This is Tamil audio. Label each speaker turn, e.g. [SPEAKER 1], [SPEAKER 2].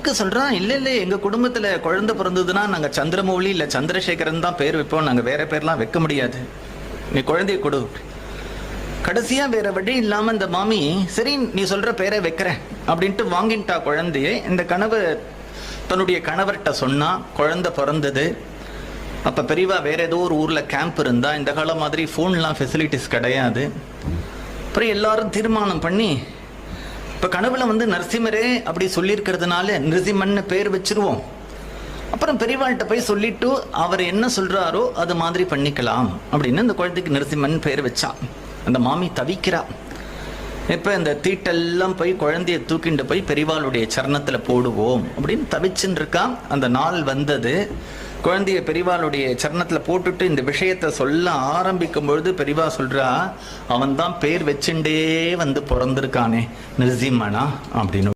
[SPEAKER 1] அதுக்கு சொல்றான், இல்ல இல்ல எங்க குடும்பத்துல குழந்தை பிறந்ததுன்னா நாங்க சந்திரமௌலி இல்ல சந்திரசேகரன் தான் பேர் வைப்போம், நாங்க வேற பேர்லாம் வைக்க முடியாது, நீ குழந்தைய கொடு. கடைசியா வேற வழி இல்லாம இந்த மாமி, சரி நீ சொல்ற பேரை வைக்கிறேன் அப்படின்ட்டு வாங்கிட்டா குழந்தைய. இந்த கணவர் தன்னுடைய கணவர்கிட்ட சொன்னா, குழந்தை பிறந்தது. அப்ப பெரியவா வேற ஏதோ ஒரு ஊர்ல கேம்ப் இருந்தா, இந்த காலம் மாதிரி போன்லாம் ஃபெசிலிட்டிஸ் கிடையாது. அப்புறம் எல்லாரும் தீர்மானம் பண்ணி, இப்ப கனவுல நரசிம்மரே அப்படி சொல்லியிருக்கிறதுனால நிருசிம்மன் பேர் வச்சிருவோம். அப்புறம் பெரியவாள்கிட்ட போய் சொல்லிட்டு அவர் என்ன சொல்றாரோ அது மாதிரி பண்ணிக்கலாம் அப்படின்னு அந்த குழந்தைக்கு நிருசிம்மன் பேர் வச்சா. அந்த மாமி தவிக்கிறா. இப்ப இந்த தீட்டெல்லாம் போய் குழந்தைய தூக்கிட்டு போய் பெரியவாளுடைய சரணத்துல போடுவோம் அப்படின்னு தவிச்சுன்னு இருக்கா. அந்த நாள் வந்தது. குழந்தைய பெரியவாளுடைய சரணத்துல போட்டுட்டு இந்த விஷயத்த சொல்ல ஆரம்பிக்கும் பொழுது பெரியவா சொல்றா, அவன் தான் பேர் வச்சுட்டே பிறந்திருக்கானே நிருசிம்மனா அப்படின்னு.